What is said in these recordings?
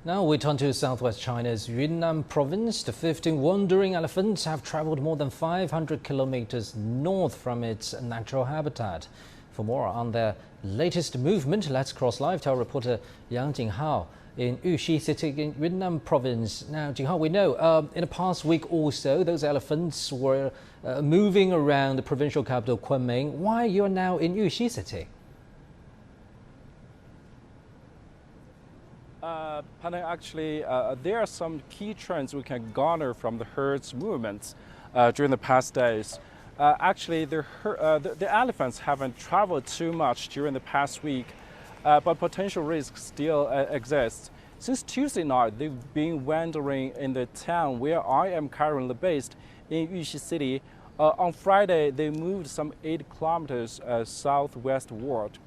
Now we turn to southwest China's Yunnan Province. The 15 wandering elephants have traveled more than 500 kilometers north from its natural habitat. For more on their latest movement, let's cross live to our reporter JINGHAO in Yuxi City in Yunnan Province. Now, JINGHAO, we know in the past week or so, those elephants were moving around the provincial capital Kunming. Why you're now in Yuxi City? Actually, there are some key trends we can garner from the herd's movements during the past days. Actually, the elephants haven't traveled too much during the past week, but potential risks still exist. Since Tuesday night, they've been wandering in the town where I am currently based in Yuxi City. On Friday, they moved some 8 kilometers southwestward.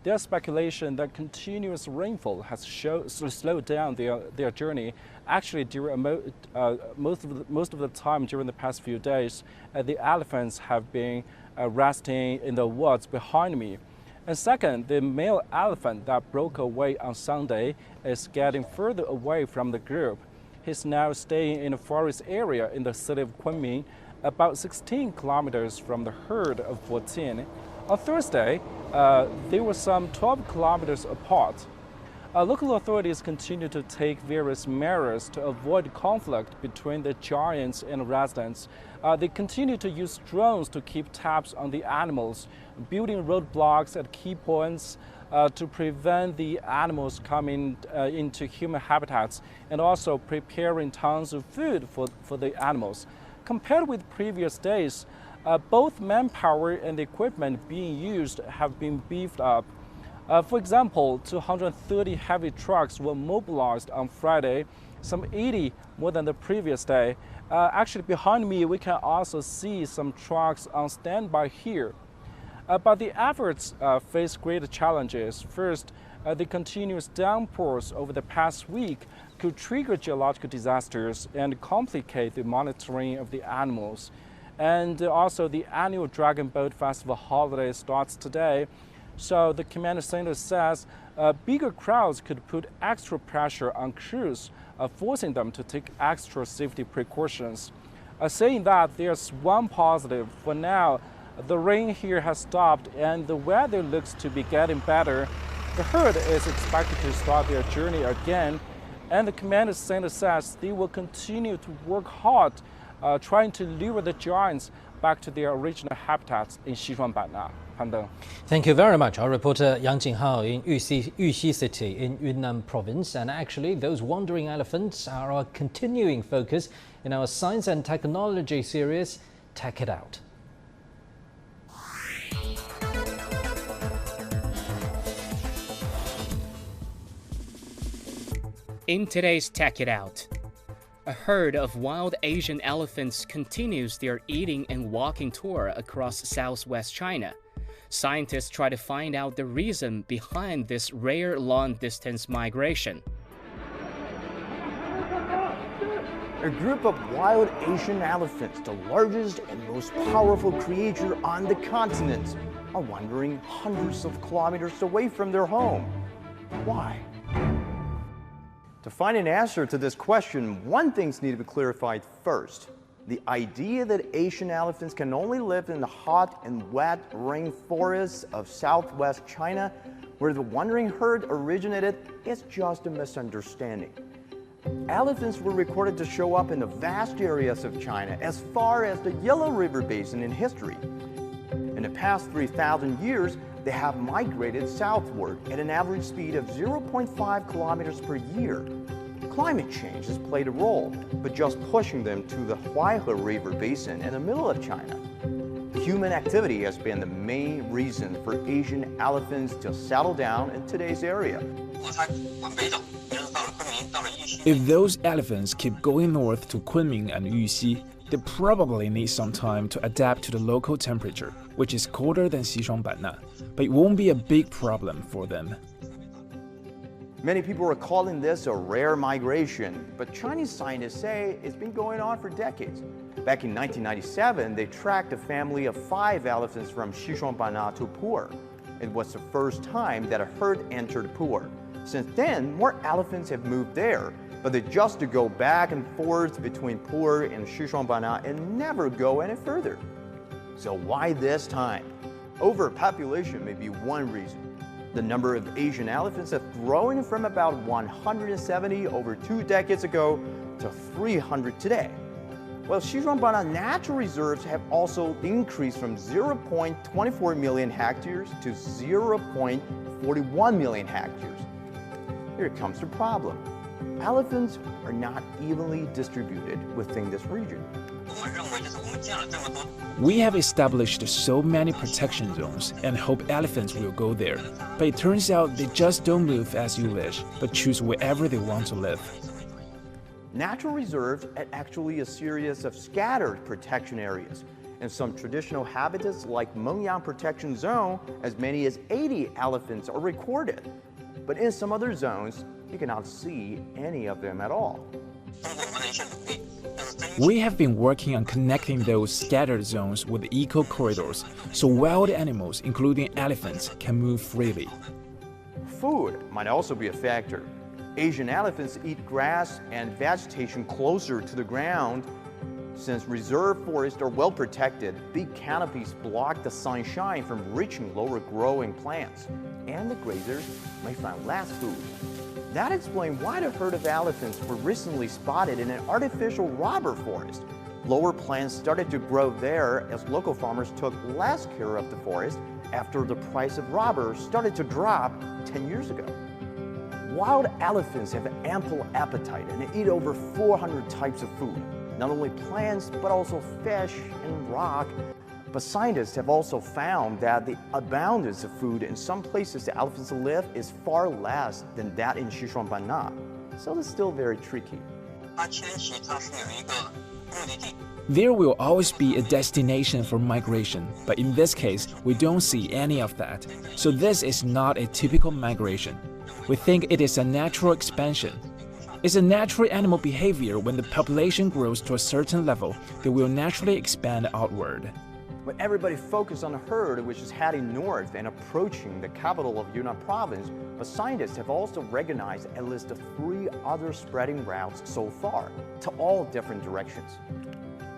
There's speculation that continuous rainfall has slowed down their journey. Actually, during most of the time during the past few days, the elephants have been resting in the woods behind me. And second, the male elephant that broke away on Sunday is getting further away from the group. He's now staying in a forest area in the city of Kunming, about 16 kilometers from the herd of 14. On Thursday, they were some 12 kilometers apart. Local authorities continue to take various measures to avoid conflict between the giants and residents. They continue to use drones to keep tabs on the animals, building roadblocks at key points to prevent the animals coming into human habitats, and also preparing tons of food for the animals. Compared with previous days, both manpower and equipment being used have been beefed up. For example, 230 heavy trucks were mobilized on Friday, some 80 more than the previous day. Actually, behind me, we can also see some trucks on standby here. But the efforts face great challenges. First, the continuous downpours over the past week could trigger geological disasters and complicate the monitoring of the animals. And also the annual Dragon Boat Festival holiday starts today. So the command center says bigger crowds could put extra pressure on crews, forcing them to take extra safety precautions. Saying that, there's one positive. For now, the rain here has stopped and the weather looks to be getting better. The herd is expected to start their journey again, and the command center says they will continue to work hard trying to lure the giants back to their original habitats in Xishuangbanna. Thank you very much. Our reporter Yang Jinghao in Yuxi City in Yunnan Province. And actually, those wandering elephants are our continuing focus in our science and technology series, Tech It Out. In today's Tech It Out, a herd of wild Asian elephants continues their eating and walking tour across southwest China. Scientists try to find out the reason behind this rare long-distance migration. A group of wild Asian elephants, the largest and most powerful creature on the continent, are wandering hundreds of kilometers away from their home. Why? To find an answer to this question, one thing's need to be clarified first. The idea that Asian elephants can only live in the hot and wet rainforests of southwest China, where the wandering herd originated, is just a misunderstanding. Elephants were recorded to show up in the vast areas of China as far as the Yellow River Basin in history. In the past 3,000 years, they have migrated southward at an average speed of 0.5 kilometers per year. Climate change has played a role, but just pushing them to the Huaihe River Basin in the middle of China. Human activity has been the main reason for Asian elephants to settle down in today's area. If those elephants keep going north to Kunming and Yuxi, they probably need some time to adapt to the local temperature, which is colder than Xishuangbanna, but it won't be a big problem for them. Many people are calling this a rare migration, but Chinese scientists say it's been going on for decades. Back in 1997, they tracked a family of 5 elephants from Xishuangbanna to Pu'er. It was the first time that a herd entered Pu'er. Since then, more elephants have moved there, but they just to go back and forth between Pu'er and Xishuangbanna and never go any further. So why this time? Overpopulation may be one reason. The number of Asian elephants have grown from about 170 over 2 decades ago to 300 today. While Xishuangbanna natural reserves have also increased from 0.24 million hectares to 0.41 million hectares. Here comes the problem. Elephants are not evenly distributed within this region. We have established so many protection zones and hope elephants will go there. But it turns out they just don't move as you wish, but choose wherever they want to live. Natural reserves are actually a series of scattered protection areas. In some traditional habitats like Mengyang Protection Zone, as many as 80 elephants are recorded. But in some other zones, you cannot see any of them at all. We have been working on connecting those scattered zones with eco corridors, so wild animals, including elephants, can move freely. Food might also be a factor. Asian elephants eat grass and vegetation closer to the ground. Since reserve forests are well protected, big canopies block the sunshine from reaching lower growing plants, and the grazers may find less food. That explains why the herd of elephants were recently spotted in an artificial rubber forest. Lower plants started to grow there as local farmers took less care of the forest after the price of rubber started to drop 10 years ago. Wild elephants have an ample appetite and they eat over 400 types of food, not only plants but also fish and rock. But scientists have also found that the abundance of food in some places the elephants live is far less than that in Xishuangbanna, so it's still very tricky. There will always be a destination for migration, but in this case, we don't see any of that. So this is not a typical migration. We think it is a natural expansion. It's a natural animal behavior. When the population grows to a certain level, they will naturally expand outward. When everybody focused on the herd, which is heading north and approaching the capital of Yunnan Province, but scientists have also recognized at least 3 other spreading routes so far, to all different directions.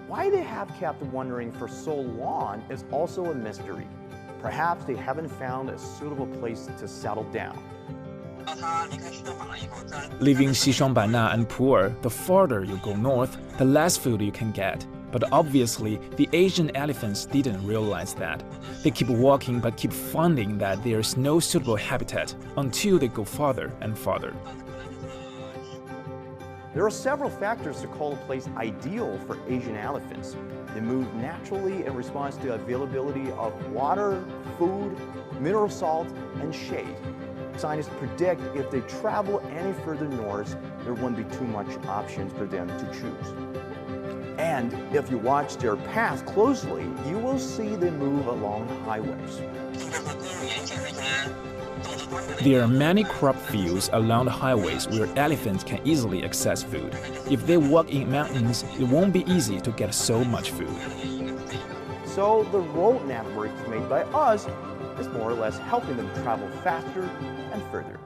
Why they have kept wondering for so long is also a mystery. Perhaps they haven't found a suitable place to settle down. Leaving Xishuangbanna and Pu'er, the farther you go north, the less food you can get. But obviously, the Asian elephants didn't realize that. They keep walking but keep finding that there's no suitable habitat until they go farther and farther. There are several factors to call a place ideal for Asian elephants. They move naturally in response to availability of water, food, mineral salt, and shade. Scientists predict if they travel any further north, there won't be too much options for them to choose. And if you watch their path closely, you will see they move along highways. There are many crop fields along the highways where elephants can easily access food. If they walk in mountains, it won't be easy to get so much food. So the road networks made by us is more or less helping them travel faster and further.